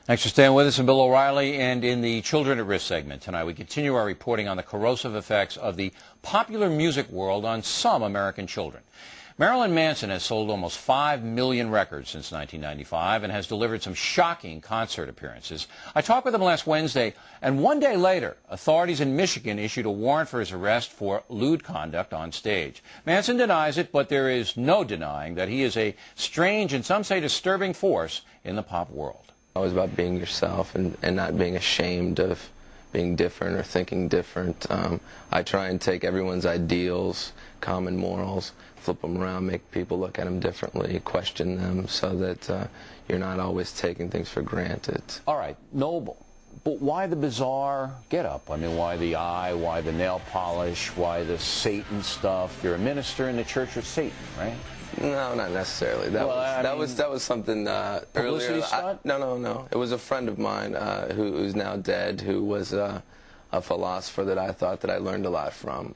Thanks for staying with us. I'm Bill O'Reilly, and in the Children at Risk segment tonight, we continue our reporting on the corrosive effects of the popular music world on some American children. Marilyn Manson has sold almost 5 million records since 1995 and has delivered some shocking concert appearances. I talked with him last Wednesday, and one day later, authorities in Michigan issued a warrant for his arrest for lewd conduct on stage. Manson denies it, but there is no denying that he is a strange and some say disturbing force in the pop world. Always about being yourself and not being ashamed of being different or thinking different. I try and take everyone's ideals, common morals, flip them around, make people look at them differently, question them so that you're not always taking things for granted. All right, noble. But why the bizarre get-up? I mean, why the eye, why the nail polish, why the Satan stuff? You're a minister in the Church of Satan, right? No, not necessarily. That was something earlier. No. It was a friend of mine who's now dead, who was a philosopher that I thought that I learned a lot from,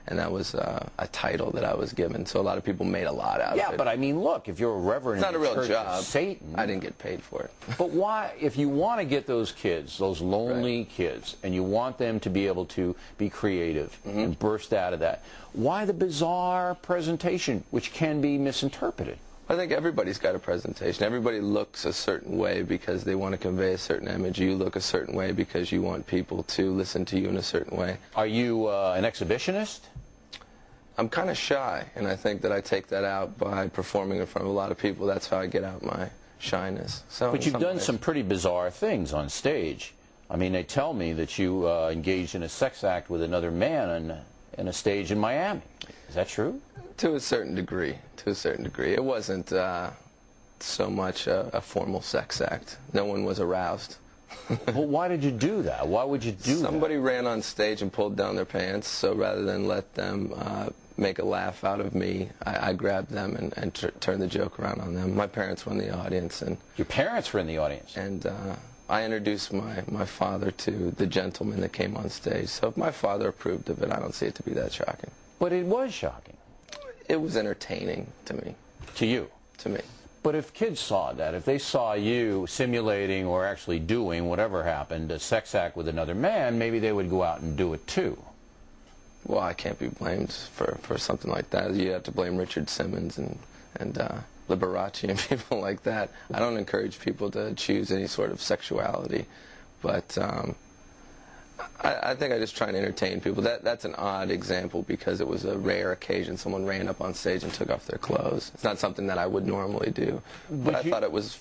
and that was a title that I was given. So a lot of people made a lot out of it. Yeah, but I mean, look, if you're a reverend in the Church of Satan, I didn't get paid for it. But why, if you want to get those kids, those lonely kids, and you want them to be able to be creative and burst out of that, why the bizarre presentation, which can be misinterpreted? I think everybody's got a presentation. Everybody looks a certain way because they want to convey a certain image. You look a certain way because you want people to listen to you in a certain way. Are you an exhibitionist? I'm kind of shy, and I think that I take that out by performing in front of a lot of people. That's how I get out my shyness. So, but you've done some pretty bizarre things on stage. I mean, they tell me that you engaged in a sex act with another man in a stage in Miami. Is that true? To a certain degree. To a certain degree. It wasn't so much a formal sex act. No one was aroused. Well, why did you do that? Why would you do that? Somebody ran on stage and pulled down their pants, so rather than let them make a laugh out of me, I grabbed them and turned the joke around on them. My parents were in the audience. And your parents were in the audience? And I introduced my father to the gentleman that came on stage. So if my father approved of it, I don't see it to be that shocking. But it was shocking. It was entertaining to me. To you? To me. But if kids saw that, if they saw you simulating or actually doing whatever happened, a sex act with another man, maybe they would go out and do it too. Well, I can't be blamed for something like that. You have to blame Richard Simmons and Liberace and people like that. I don't encourage people to choose any sort of sexuality, but I think I just try and entertain people. That's an odd example because it was a rare occasion. Someone ran up on stage and took off their clothes. It's not something that I would normally do, but I thought it was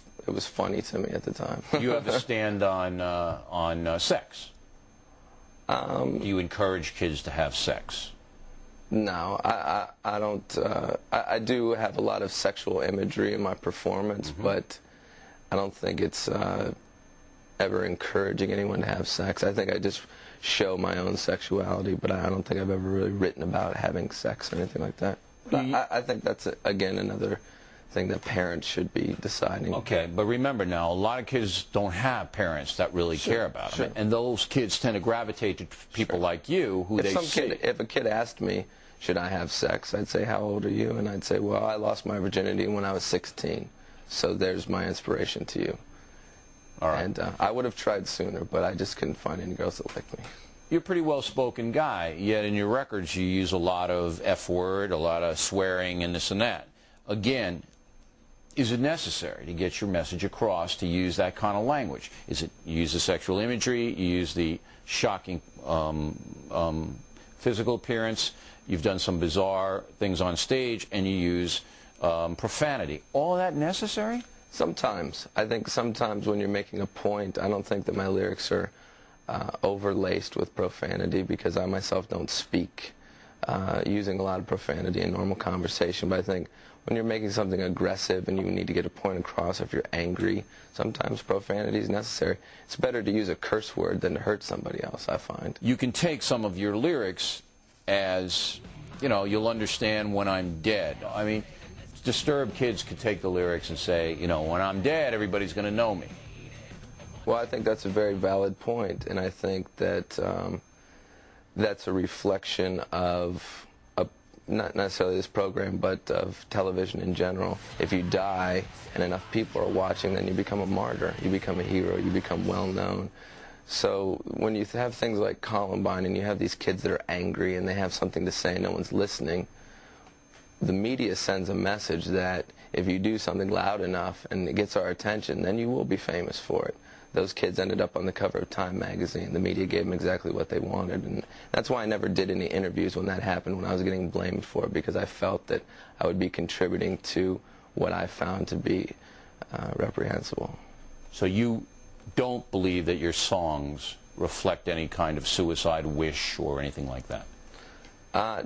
funny to me at the time. You have a stand on sex. Do you encourage kids to have sex? No, I don't. I do have a lot of sexual imagery in my performance, but I don't think it's ever encouraging anyone to have sex. I think I just show my own sexuality, but I don't think I've ever really written about having sex or anything like that. But I think that's, again, another thing that parents should be deciding. Okay, but remember now, a lot of kids don't have parents that really care about them, and those kids tend to gravitate to people like you who If a kid asked me, should I have sex, I'd say, how old are you? And I'd say, well, I lost my virginity when I was 16, so there's my inspiration to you. All right. And I would have tried sooner, but I just couldn't find any girls that liked me. You're a pretty well-spoken guy, yet in your records you use a lot of F-word, a lot of swearing, and this and that. Again, is it necessary to get your message across to use that kind of language? Is it you use the sexual imagery, you use the shocking physical appearance, you've done some bizarre things on stage, and you use profanity. All of that necessary? Sometimes. I think sometimes when you're making a point, I don't think that my lyrics are overlaced with profanity because I myself don't speak using a lot of profanity in normal conversation. But I think when you're making something aggressive and you need to get a point across, if you're angry, sometimes profanity is necessary. It's better to use a curse word than to hurt somebody else, I find. You can take some of your lyrics as, you know, you'll understand when I'm dead. I mean, disturbed kids could take the lyrics and say, you know, when I'm dead, everybody's going to know me. Well, I think that's a very valid point, and I think that that's a reflection of not necessarily this program, but of television in general. If you die and enough people are watching, then you become a martyr, you become a hero, you become well known. So when you have things like Columbine and you have these kids that are angry and they have something to say and no one's listening, the media sends a message that if you do something loud enough and it gets our attention, then you will be famous for it. Those kids ended up on the cover of Time magazine. The media gave them exactly what they wanted, and that's why I never did any interviews when that happened, when I was getting blamed for it, because I felt that I would be contributing to what I found to be reprehensible. So you don't believe that your songs reflect any kind of suicide wish or anything like that?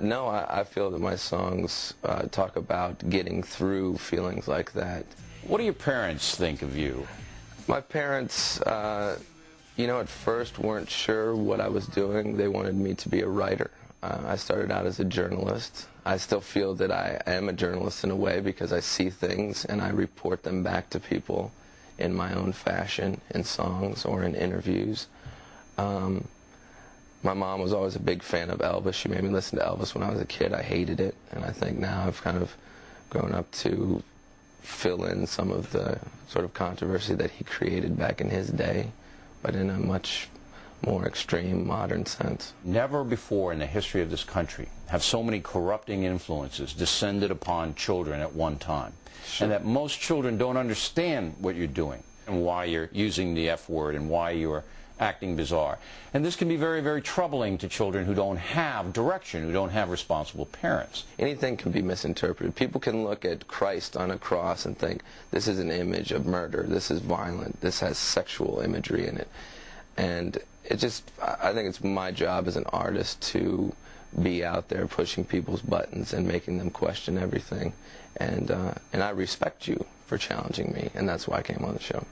No, I feel that my songs talk about getting through feelings like that. What do your parents think of you? My parents, you know, at first weren't sure what I was doing. They wanted me to be a writer. I started out as a journalist. I still feel that I am a journalist in a way because I see things and I report them back to people in my own fashion, in songs or in interviews. My mom was always a big fan of Elvis. She made me listen to Elvis when I was a kid. I hated it, and I think now I've kind of grown up to fill in some of the sort of controversy that he created back in his day, but in a much more extreme, modern sense. Never before in the history of this country have so many corrupting influences descended upon children at one time. Sure. And that most children don't understand what you're doing and why you're using the F word and why you're acting bizarre. And this can be very, very troubling to children who don't have direction, who don't have responsible parents. Anything can be misinterpreted. People can look at Christ on a cross and think, this is an image of murder, this is violent, this has sexual imagery in it. And it just, I think it's my job as an artist to be out there pushing people's buttons and making them question everything. And I respect you for challenging me, and that's why I came on the show.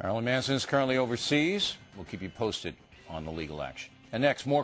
Marilyn Manson is currently overseas. We'll keep you posted on the legal action. And next, more